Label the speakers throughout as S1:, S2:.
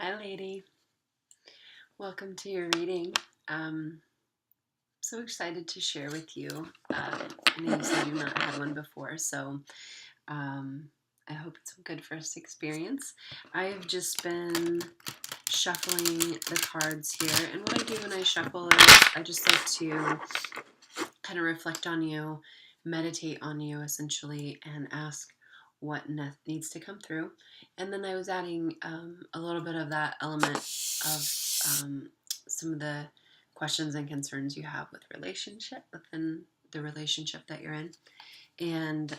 S1: Hi, lady. Welcome to your reading. So excited to share with you. I know you said you've not had one before, so um, I hope it's a good first experience. I have just been shuffling the cards here, and what I do when I shuffle is I just like to kind of reflect on you, meditate on you essentially, and ask what needs to come through. And then I was adding a little bit of that element of some of the questions and concerns you have with relationship within the relationship that you're in. And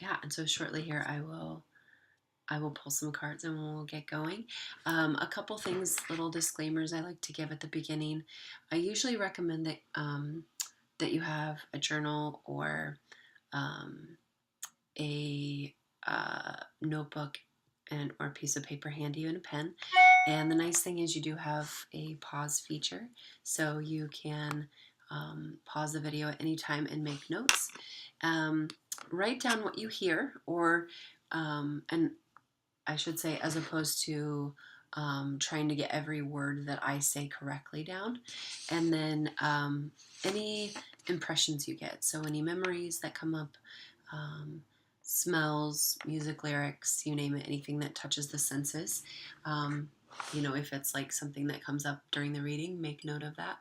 S1: yeah, and so shortly here I will pull some cards and we'll get going. A couple things, little disclaimers I like to give at the beginning. I usually recommend that you have a journal or a notebook or a piece of paper handy and a pen. And the nice thing is you do have a pause feature, so you can pause the video at any time and make notes. Write down what you hear, and I should say, as opposed to trying to get every word that I say correctly down. And then any impressions you get. So any memories that come up, um, smells, music, lyrics, you name it, anything that touches the senses. Um, if it's like something that comes up during the reading, make note of that.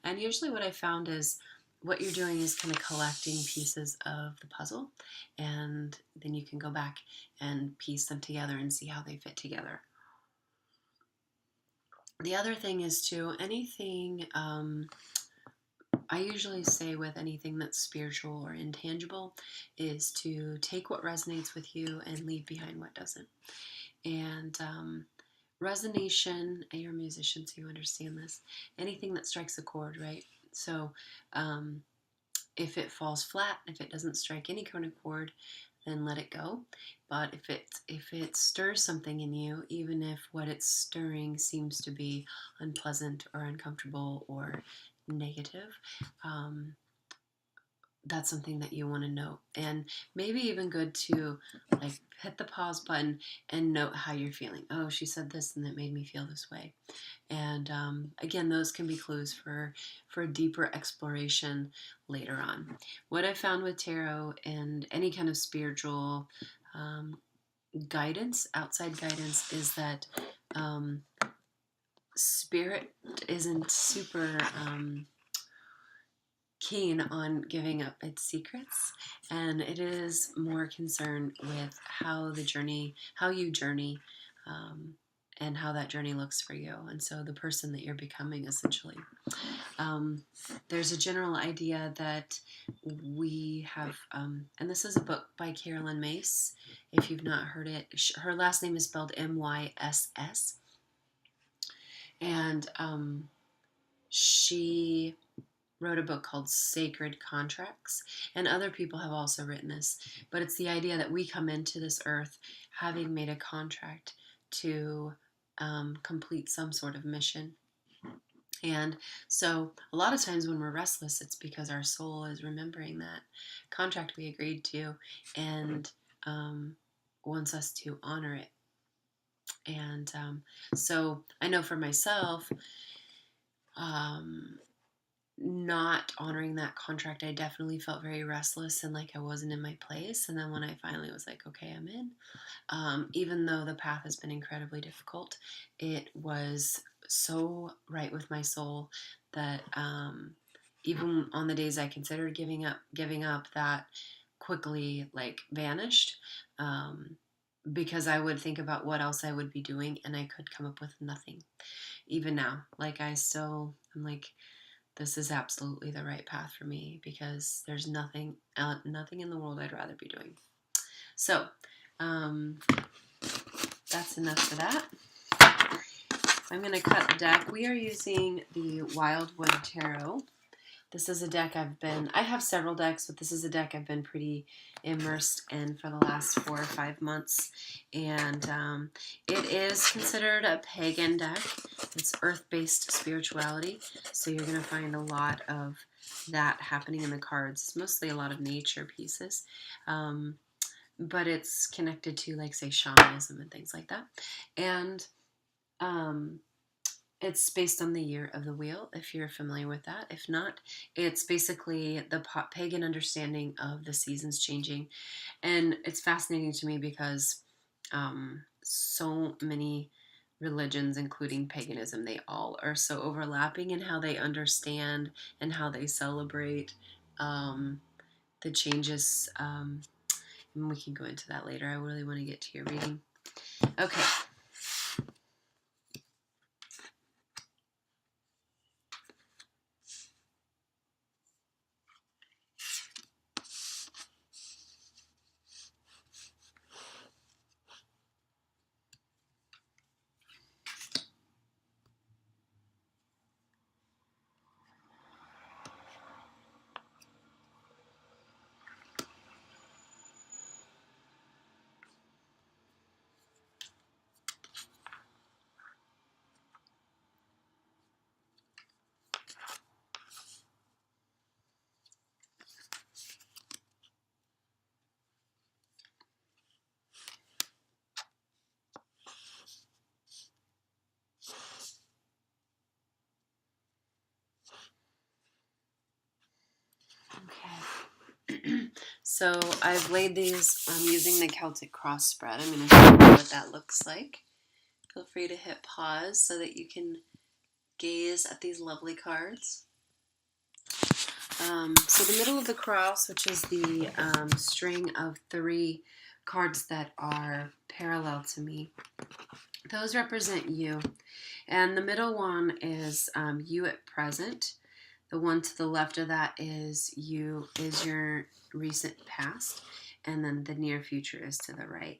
S1: And usually what I found is what you're doing is kind of collecting pieces of the puzzle, and then you can go back and piece them together and see how they fit together. The other thing is anything, I usually say with anything that's spiritual or intangible, is to take what resonates with you and leave behind what doesn't. And resonation, and you're a musician, so you understand this, anything that strikes a chord, right? So if it falls flat, if it doesn't strike any kind of chord, then let it go. But if it stirs something in you, even if what it's stirring seems to be unpleasant or uncomfortable or negative, um, that's something that you want to note. And maybe even good to like hit the pause button and note how you're feeling. Oh, she said this and that made me feel this way. And again, those can be clues for a deeper exploration later on. What I found with tarot and any kind of spiritual guidance, outside guidance, is that spirit isn't super keen on giving up its secrets, and it is more concerned with how you journey, and how that journey looks for you, and so the person that you're becoming essentially. There's a general idea that we have, and this is a book by Carolyn Myss. If you've not heard it, her last name is spelled Myss, and she wrote a book called Sacred Contracts, and other people have also written this, but it's the idea that we come into this earth having made a contract to complete some sort of mission. And so a lot of times when we're restless, it's because our soul is remembering that contract we agreed to, and wants us to honor it. And so I know for myself, not honoring that contract, I definitely felt very restless and like I wasn't in my place. And then when I finally was like, okay, I'm in, even though the path has been incredibly difficult, it was so right with my soul that even on the days I considered giving up, that quickly like vanished, because I would think about what else I would be doing and I could come up with nothing. Even now, like I'm like, this is absolutely the right path for me because there's nothing in the world I'd rather be doing. So that's enough for that. I'm going to cut the deck. We are using the Wildwood Tarot. This is a deck I have several decks, but this is a deck I've been pretty immersed in for the last 4 or 5 months. And it is considered a pagan deck. It's earth-based spirituality. So you're going to find a lot of that happening in the cards. It's mostly a lot of nature pieces. but it's connected to, like, say, shamanism and things like that. And um, it's based on the year of the wheel, if you're familiar with that. If not, it's basically the pagan understanding of the seasons changing. And it's fascinating to me because so many religions, including paganism, they all are so overlapping in how they understand and how they celebrate um, the changes. And we can go into that later. I really want to get to your reading. Okay. Okay. So I've laid these using the Celtic cross spread. I'm going to show you what that looks like. Feel free to hit pause so that you can gaze at these lovely cards. So the middle of the cross, which is the string of 3 cards that are parallel to me, those represent you. And the middle one is you at present. The one to the left of that is your recent past. And then the near future is to the right.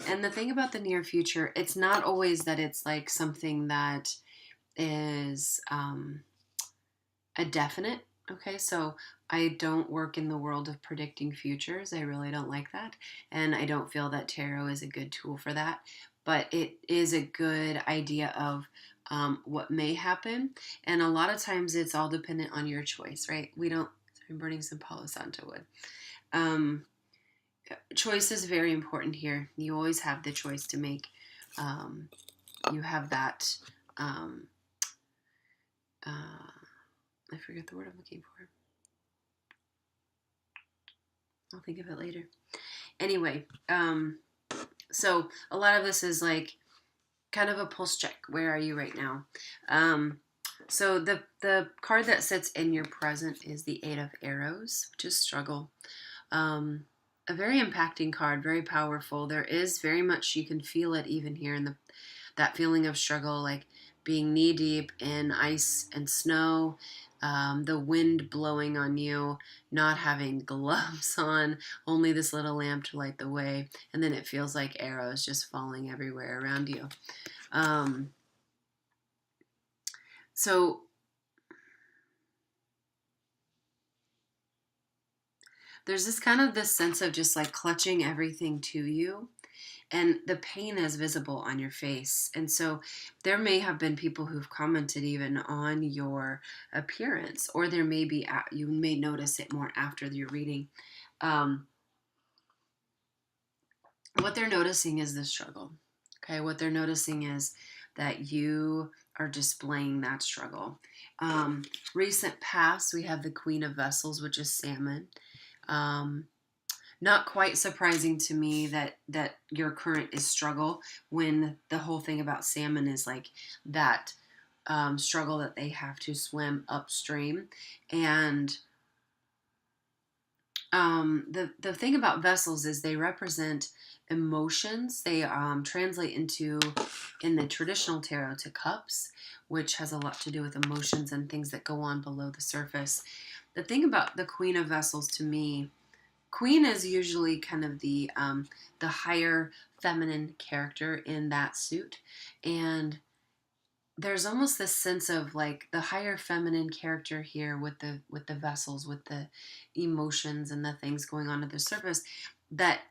S1: And the thing about the near future, it's not always that it's like something that is a definite. Okay, so I don't work in the world of predicting futures. I really don't like that. And I don't feel that tarot is a good tool for that. But it is a good idea of what may happen. And a lot of times it's all dependent on your choice, right? We don't, I'm burning some Palo Santo wood. Choice is very important here. You always have the choice to make. You have that. I forget the word I'm looking for. I'll think of it later. Anyway, so a lot of this is like kind of a pulse check. Where are you right now? So the card that sits in your present is the 8 of Arrows, which is struggle. A very impacting card, very powerful. There is very much, you can feel it even here in that feeling of struggle, like being knee deep in ice and snow, the wind blowing on you, not having gloves on, only this little lamp to light the way, and then it feels like arrows just falling everywhere around you. So there's this sense of just like clutching everything to you, and the pain is visible on your face. And so there may have been people who've commented even on your appearance, or there may be, you may notice it more after your reading. What they're noticing is the struggle. Okay, what they're noticing is that you are displaying that struggle. Recent past, we have the Queen of Vessels, which is salmon. Not quite surprising to me that your current is struggle, when the whole thing about salmon is like that struggle that they have to swim upstream. And the thing about vessels is they represent emotions. They translate in the traditional tarot, to cups, which has a lot to do with emotions and things that go on below the surface. The thing about the Queen of Vessels, to me, Queen is usually kind of the higher feminine character in that suit, and there's almost this sense of like the higher feminine character here with the vessels, with the emotions and the things going on at the surface, that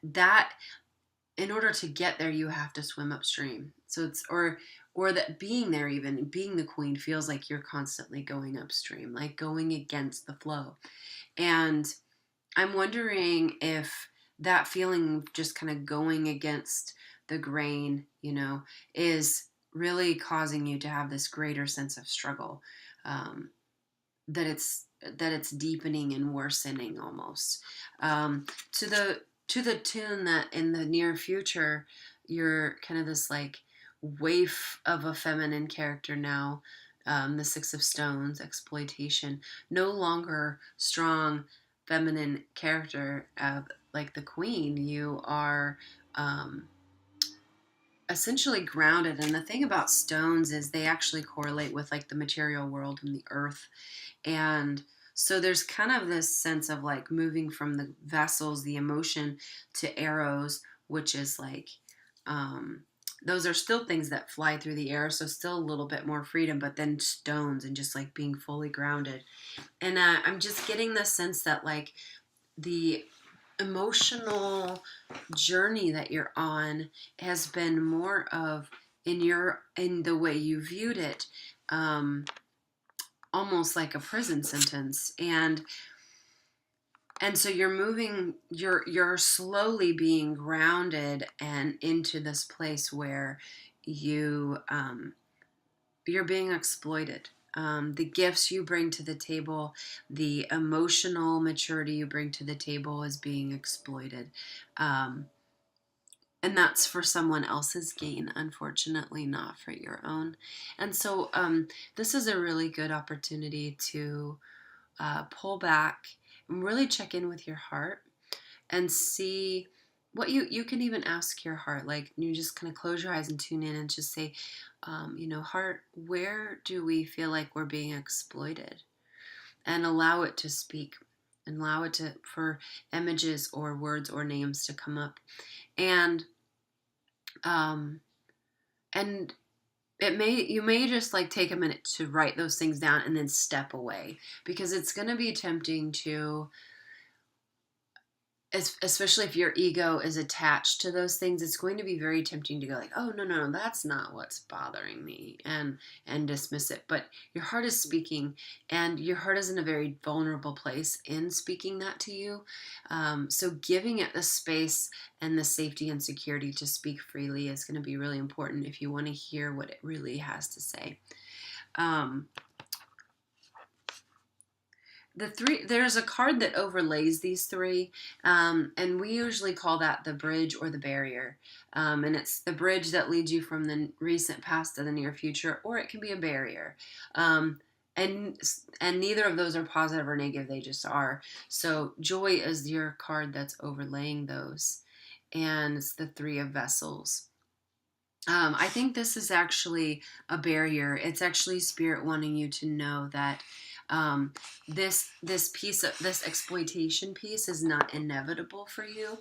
S1: in order to get there you have to swim upstream. So it's or that being there, even being the queen, feels like you're constantly going upstream, like going against the flow. And I'm wondering if that feeling of just kind of going against the grain, is really causing you to have this greater sense of struggle, um, that it's deepening and worsening almost, to the tune that in the near future you're kind of this like waif of a feminine character now, the Six of Stones, exploitation, no longer strong feminine character, like the Queen. You are, um, essentially grounded. And the thing about stones is they actually correlate with like the material world and the earth. And so there's kind of this sense of like moving from the vessels, the emotion, to arrows, which is like, um, those are still things that fly through the air. So still a little bit more freedom, but then stones and just like being fully grounded. And I'm just getting the sense that like the emotional journey that you're on has been more of, in the way you viewed it, um, almost like a prison sentence. And so you're slowly being grounded and into this place where you're being exploited. The gifts you bring to the table, the emotional maturity you bring to the table is being exploited. Um, and that's for someone else's gain, unfortunately, not for your own. And so, this is a really good opportunity to pull back and really check in with your heart and see what you can even ask your heart. Like, you just kind of close your eyes and tune in and just say, heart, where do we feel like we're being exploited? And allow it to speak, and allow it to, for images or words or names to come up. And um and you may just like take a minute to write those things down and then step away, because it's going to be tempting to, especially if your ego is attached to those things, it's going to be very tempting to go like, oh, no, no, no, that's not what's bothering me, and dismiss it. But your heart is speaking, and your heart is in a very vulnerable place in speaking that to you. So giving it the space and the safety and security to speak freely is going to be really important if you want to hear what it really has to say. Um, there's a card that overlays these three, and we usually call that the bridge or the barrier. And it's the bridge that leads you from the recent past to the near future, or it can be a barrier. um, and and neither of those are positive or negative, they just are. So joy is your card that's overlaying those, and it's the Three of Vessels. I think this is actually a barrier. It's actually spirit wanting you to know that, this piece of this exploitation piece is not inevitable for you.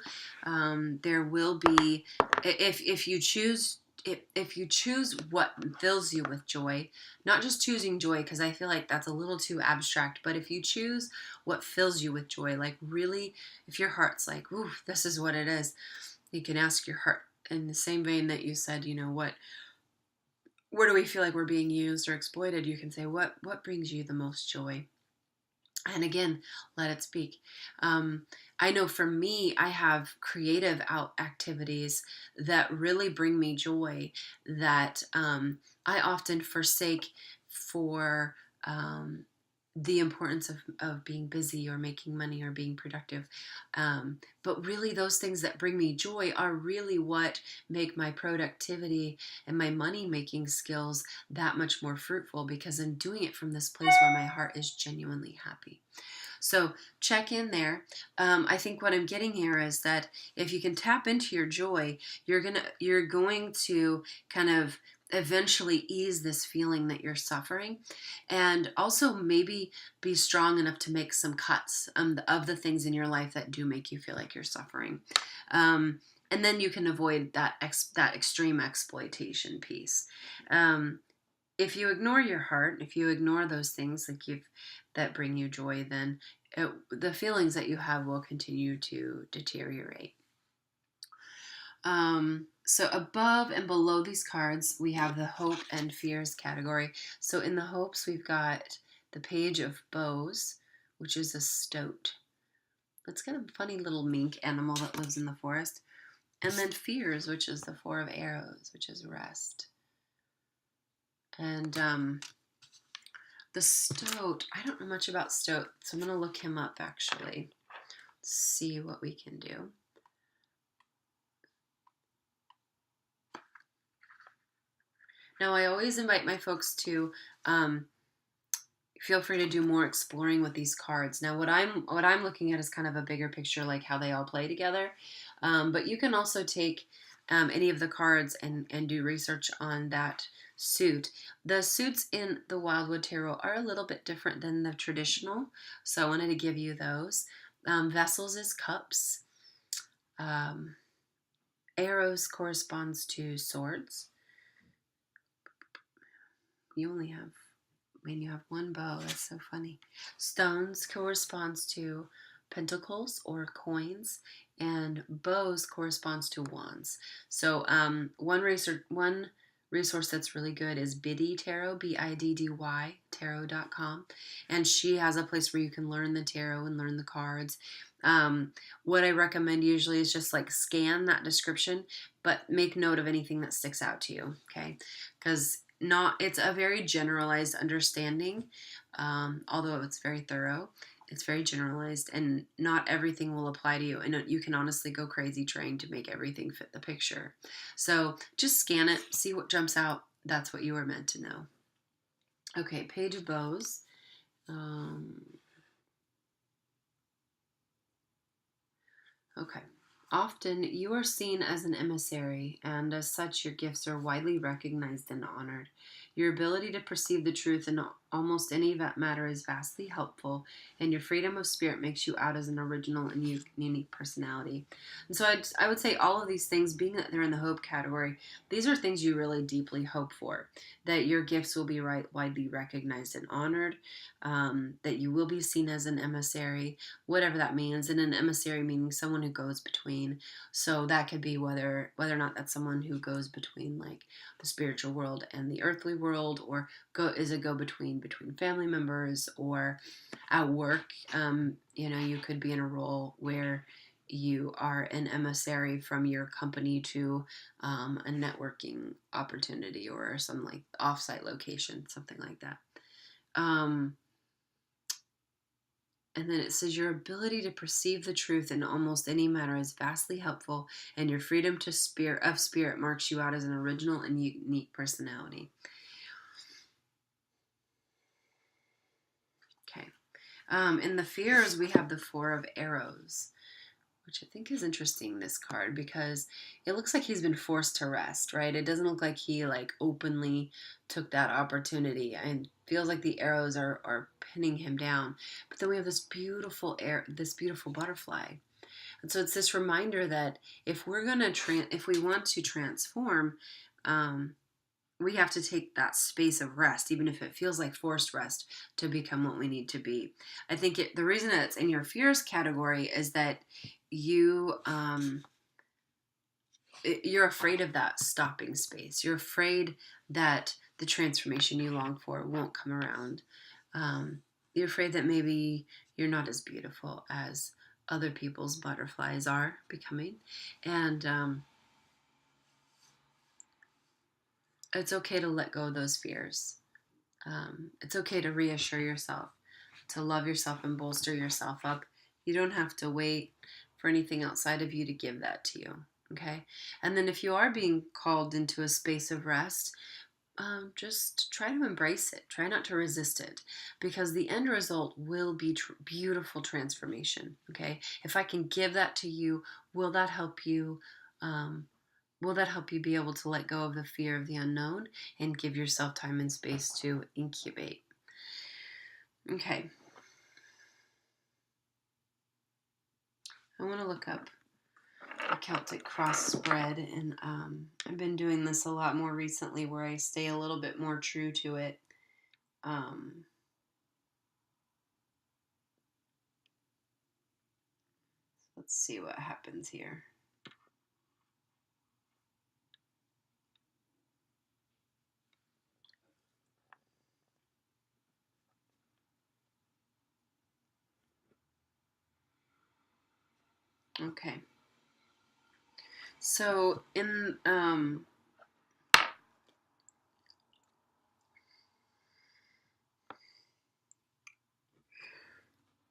S1: There will be, if you choose, if you choose what fills you with joy, not just choosing joy, because I feel like that's a little too abstract, but if you choose what fills you with joy, like really, if your heart's like, ooh, this is what it is, you can ask your heart in the same vein that you said, where do we feel like we're being used or exploited? You can say, what brings you the most joy? And again, let it speak. I know for me, I have creative out activities that really bring me joy, that I often forsake for, um, the importance of being busy or making money or being productive. But really, those things that bring me joy are really what make my productivity and my money making skills that much more fruitful, because I'm doing it from this place where my heart is genuinely happy. So check in there. I think what I'm getting here is that if you can tap into your joy, you're going to kind of eventually ease this feeling that you're suffering, and also maybe be strong enough to make some cuts, of the things in your life that do make you feel like you're suffering. And then you can avoid that extreme exploitation piece. If you ignore your heart, if you ignore those things that bring you joy, then the feelings that you have will continue to deteriorate. So above and below these cards, we have the hope and fears category. So in the hopes, we've got the Page of Bows, which is a stoat. It's kind of a funny little mink animal that lives in the forest. And then fears, which is the Four of Arrows, which is rest. And the stoat, I don't know much about stoat, so I'm going to look him up actually, see what we can do. Now, I always invite my folks to feel free to do more exploring with these cards. Now, what I'm looking at is kind of a bigger picture, like how they all play together. But you can also take any of the cards and do research on that suit. The suits in the Wildwood Tarot are a little bit different than the traditional, so I wanted to give you those. Vessels is cups. Arrows corresponds to swords. You only have, you have one bow. That's so funny. Stones corresponds to pentacles or coins, and bows corresponds to wands. So one resource that's really good is Biddy Tarot, Biddy tarot.com, and she has a place where you can learn the tarot and learn the cards. What I recommend usually is just like scan that description, but make note of anything that sticks out to you, okay? Because it's a very generalized understanding, although it's very thorough. It's very generalized, and not everything will apply to you, and you can honestly go crazy trying to make everything fit the picture. So just scan it, see what jumps out. That's what you were meant to know. Okay, Page of Bows. Okay. Often you are seen as an emissary, and as such, your gifts are widely recognized and honored. Your ability to perceive the truth in almost any matter is vastly helpful, and your freedom of spirit makes you out as an original and unique personality. And so I would say all of these things, being that they're in the hope category, these are things you really deeply hope for. That your gifts will be widely recognized and honored, that you will be seen as an emissary, whatever that means. And an emissary meaning someone who goes between. So that could be whether or not that's someone who goes between like the spiritual world and the earthly world, or is a go between family members, or at work. You could be in a role where you are an emissary from your company to a networking opportunity or some like offsite location, something like that. And then it says your ability to perceive the truth in almost any matter is vastly helpful, and your freedom of spirit marks you out as an original and unique personality. Okay. In the fears, we have the Four of Arrows, which I think is interesting, this card, because it looks like he's been forced to rest, right? It doesn't look like he like openly took that opportunity, and feels like the arrows are pinning him down. But then we have this beautiful butterfly. And so it's this reminder that if we're going to if we want to transform, we have to take that space of rest, even if it feels like forced rest, to become what we need to be. I think the reason that it's in your fears category is that you're afraid of that stopping space. You're afraid that the transformation you long for won't come around. You're afraid that maybe you're not as beautiful as other people's butterflies are becoming. And it's okay to let go of those fears. It's okay to reassure yourself, to love yourself and bolster yourself up. You don't have to wait for anything outside of you to give that to you. Okay? And then if you are being called into a space of rest, just try to embrace it. Try not to resist it, because the end result will be beautiful transformation. Okay? If I can give that to you, will that help you? Will that help you be able to let go of the fear of the unknown and give yourself time and space to incubate? Okay. I want to look up a Celtic cross spread, and I've been doing this a lot more recently where I stay a little bit more true to it. Let's see what happens here. Okay. So in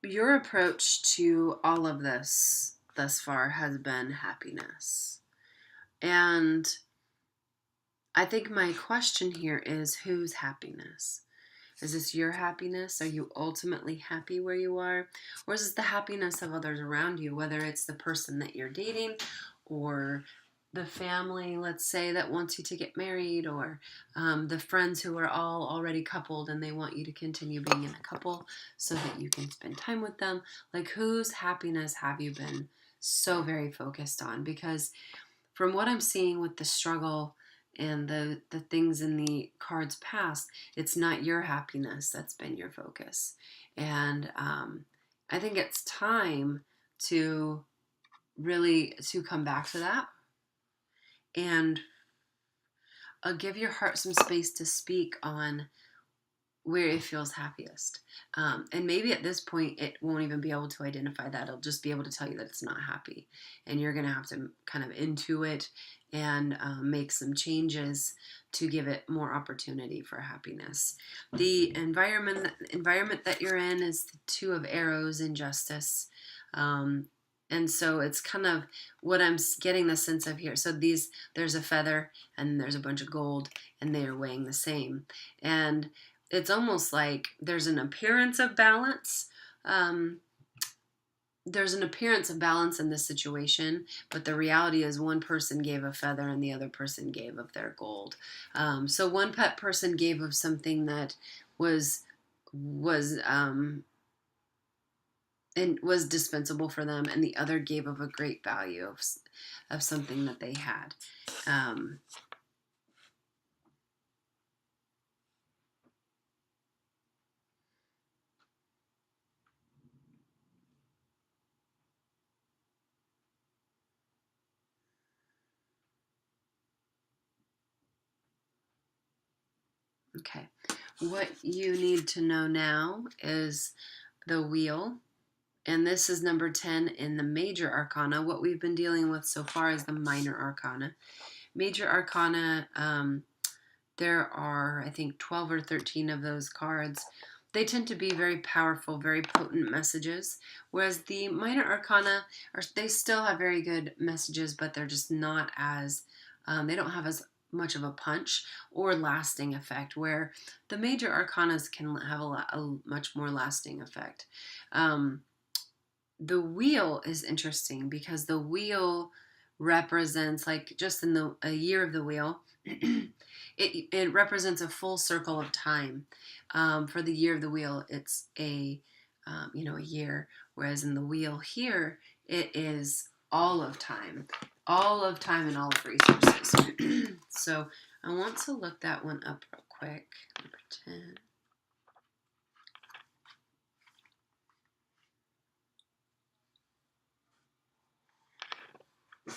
S1: your approach to all of this thus far has been happiness. And I think my question here is, whose happiness? Is this your happiness? Are you ultimately happy where you are? Or is this the happiness of others around you, whether it's the person that you're dating or the family, let's say, that wants you to get married, or the friends who are all already coupled and they want you to continue being in a couple so that you can spend time with them? Like, whose happiness have you been so very focused on? Because from what I'm seeing with the struggle and the things in the cards past, it's not your happiness that's been your focus. And I think it's time to really to come back to that and give your heart some space to speak on where it feels happiest. And maybe at this point, it won't even be able to identify that. It'll just be able to tell you that it's not happy. And you're going to have to kind of intuit and make some changes to give it more opportunity for happiness. The environment that you're in is the Two of Arrows in Justice. And so it's kind of what I'm getting the sense of here. So there's a feather and there's a bunch of gold, and they are weighing the same. And it's almost like there's an appearance of balance. There's an appearance of balance in this situation, but the reality is one person gave a feather and the other person gave of their gold. So one pet person gave of something that was and was dispensable for them, and the other gave of a great value of something that they had. Um, okay. What you need to know now is the wheel. And this is number 10 in the major arcana. What we've been dealing with so far is the minor arcana. Major arcana, there are, I think, 12 or 13 of those cards. They tend to be very powerful, very potent messages, whereas the minor arcana, they still have very good messages, but they're just not as, they don't have as much of a punch or lasting effect, where the major arcanas can have a much more lasting effect. The wheel is interesting because the wheel represents, like, just in the a year of the wheel, it represents a full circle of time. For the year of the wheel, it's a year, whereas in the wheel here, it is all of time and all of resources. So I want to look that one up real quick. Number 10.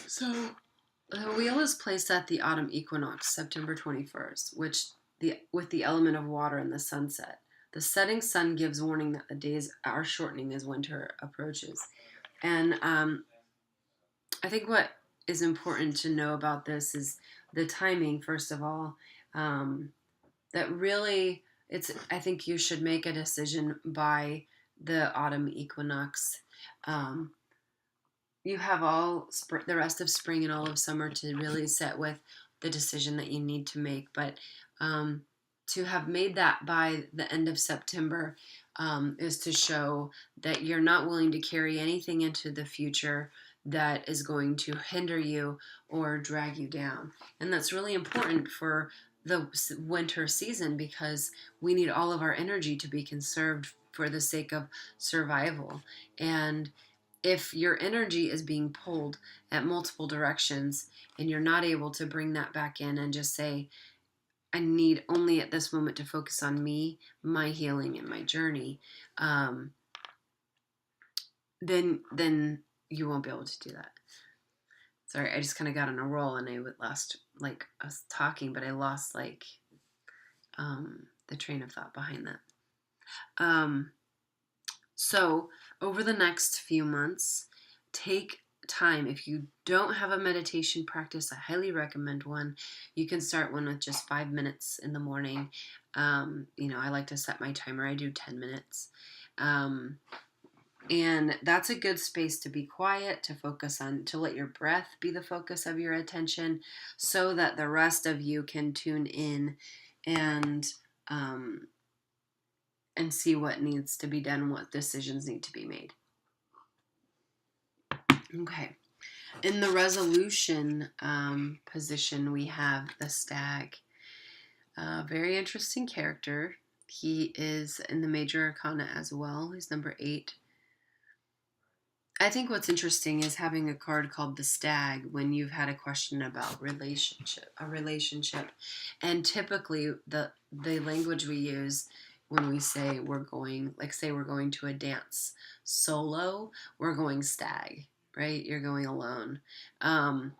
S1: So the wheel is placed at the autumn equinox, September 21st, with the element of water and the sunset. The setting sun gives warning that the days are shortening as winter approaches. And I think what is important to know about this is the timing, first of all. That really, I think you should make a decision by the autumn equinox. Um, you have the rest of spring and all of summer to really set with the decision that you need to make. But to have made that by the end of September is to show that you're not willing to carry anything into the future that is going to hinder you or drag you down. And that's really important for the winter season, because we need all of our energy to be conserved for the sake of survival. And if your energy is being pulled at multiple directions and you're not able to bring that back in and just say, I need only at this moment to focus on me, my healing, and my journey, then you won't be able to do that. Sorry, I just kind of got on a roll and I lost, like, I was talking, but I lost, like, the train of thought behind that. So over the next few months, take time, if you don't have a meditation practice, I highly recommend one. You can start one with just 5 minutes in the morning. I like to set my timer. I do 10 minutes. And that's a good space to be quiet, to focus on, to let your breath be the focus of your attention so that the rest of you can tune in and see what needs to be done, what decisions need to be made. Okay. In the resolution position, we have the stag. Very interesting character. He is in the major arcana as well. He's number 8. I think what's interesting is having a card called the stag when you've had a question about a relationship. And typically the language we use when we say we're going, like say we're going to a dance solo, we're going stag, right? You're going alone. And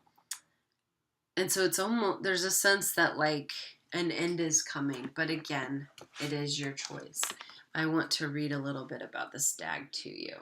S1: so it's almost, there's a sense that like an end is coming, but again, it is your choice. I want to read a little bit about the stag to you.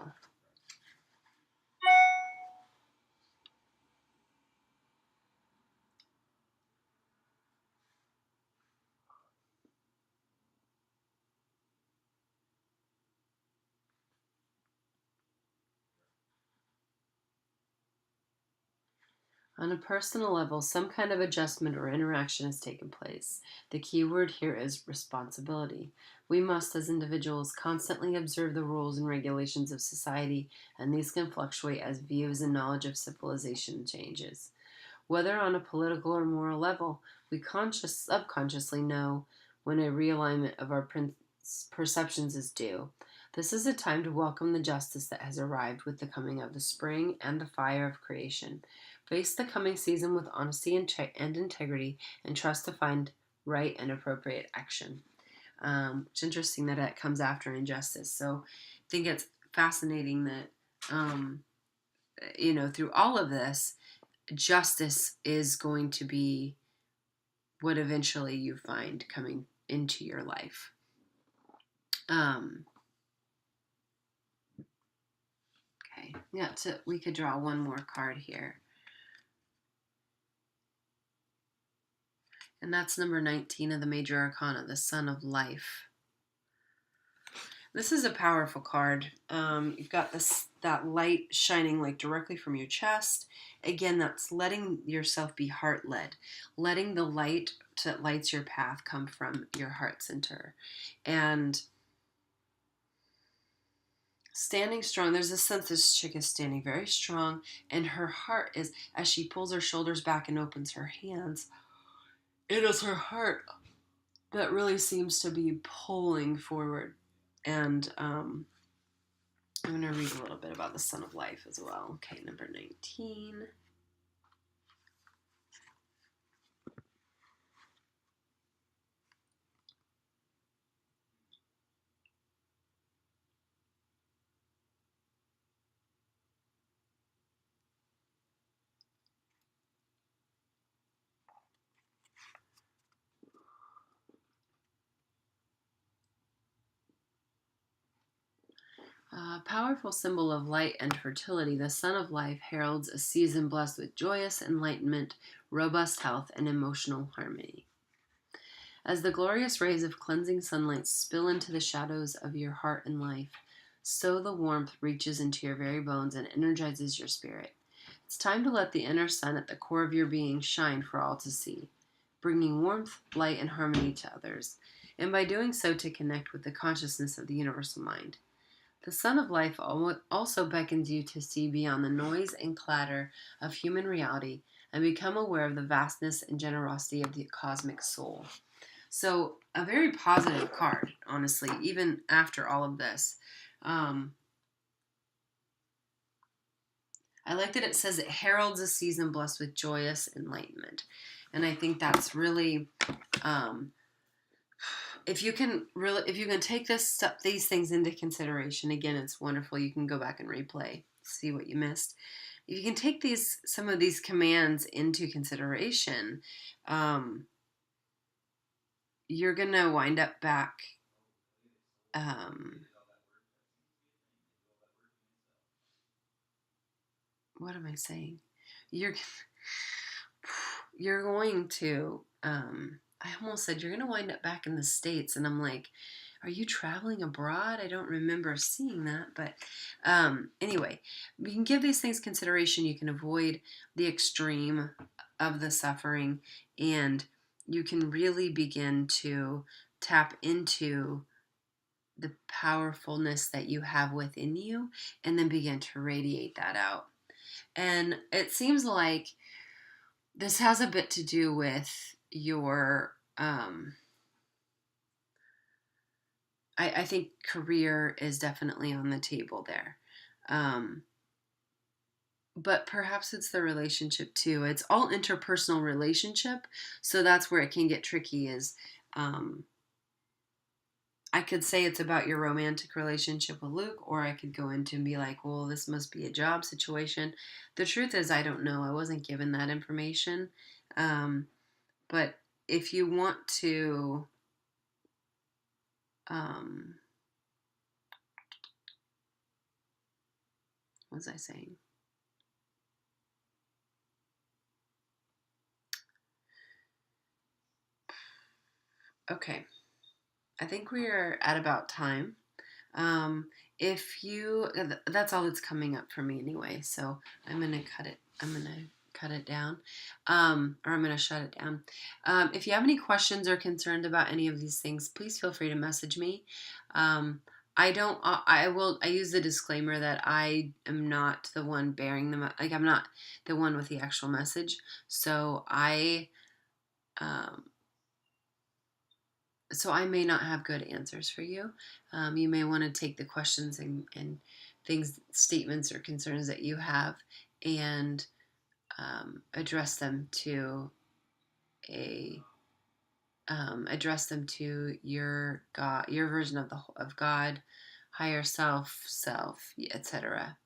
S1: On a personal level, some kind of adjustment or interaction has taken place. The key word here is responsibility. We must, as individuals, constantly observe the rules and regulations of society, and these can fluctuate as views and knowledge of civilization changes. Whether on a political or moral level, we subconsciously know when a realignment of our perceptions is due. This is a time to welcome the justice that has arrived with the coming of the spring and the fire of creation. Face the coming season with honesty and integrity, and trust to find right and appropriate action. It's interesting that it comes after injustice. So I think it's fascinating that, through all of this, justice is going to be what eventually you find coming into your life. Okay, yeah, we could draw one more card here. And that's number 19 of the Major Arcana, the Sun of Life. This is a powerful card. You've got that light shining like directly from your chest. Again, that's letting yourself be heart-led. Letting the light that lights your path come from your heart center. And standing strong. There's a sense this chick is standing very strong, and her heart is, as she pulls her shoulders back and opens her hands, it is her heart that really seems to be pulling forward. And I'm going to read a little bit about the Sun of Life as well. Okay, number 19. Powerful symbol of light and fertility, the Sun of Life heralds a season blessed with joyous enlightenment, robust health, and emotional harmony. As the glorious rays of cleansing sunlight spill into the shadows of your heart and life, so the warmth reaches into your very bones and energizes your spirit. It's time to let the inner sun at the core of your being shine for all to see, bringing warmth, light, and harmony to others, and by doing so to connect with the consciousness of the universal mind. The Sun of Life also beckons you to see beyond the noise and clatter of human reality and become aware of the vastness and generosity of the cosmic soul. So, a very positive card, honestly, even after all of this. I like that it says it heralds a season blessed with joyous enlightenment. And I think that's really, if you can take these things into consideration, again, it's wonderful. You can go back and replay, see what you missed. If you can take some of these commands into consideration, you're gonna wind up back what am I saying? You're you're going to I almost said you're going to wind up back in the States, and I'm like, are you traveling abroad? I don't remember seeing that, but anyway, you can give these things consideration. You can avoid the extreme of the suffering, and you can really begin to tap into the powerfulness that you have within you, and then begin to radiate that out. And it seems like this has a bit to do with your I think career is definitely on the table there. Um, but perhaps it's the relationship too. It's all interpersonal relationship, so that's where it can get tricky. Is um, I could say it's about your romantic relationship with Luke, or I could go into and be like, well, this must be a job situation. The truth is, I don't know. I wasn't given that information. Um, but if you want to, um, what was I saying? Okay. I think we are at about time. Um, if you, that's all that's coming up for me anyway. So I'm gonna cut it. I'm gonna cut it down, or I'm gonna shut it down. If you have any questions or concerned about any of these things, please feel free to message me. I don't. I will. I use the disclaimer that I am not the one bearing them. Like I'm not the one with the actual message. So Um, so I may not have good answers for you. You may want to take the questions and things, statements or concerns that you have, and address them to a address them to your God, your version of God, higher self, etc.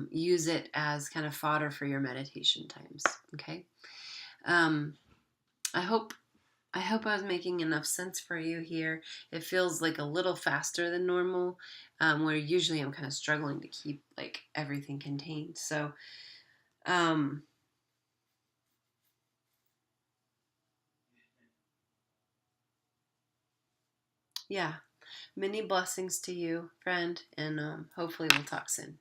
S1: Use it as kind of fodder for your meditation times. Okay. Um, I hope I was making enough sense for you here. It feels like a little faster than normal, where usually I'm kind of struggling to keep like everything contained. So, um, yeah, many blessings to you, friend, and hopefully we'll talk soon.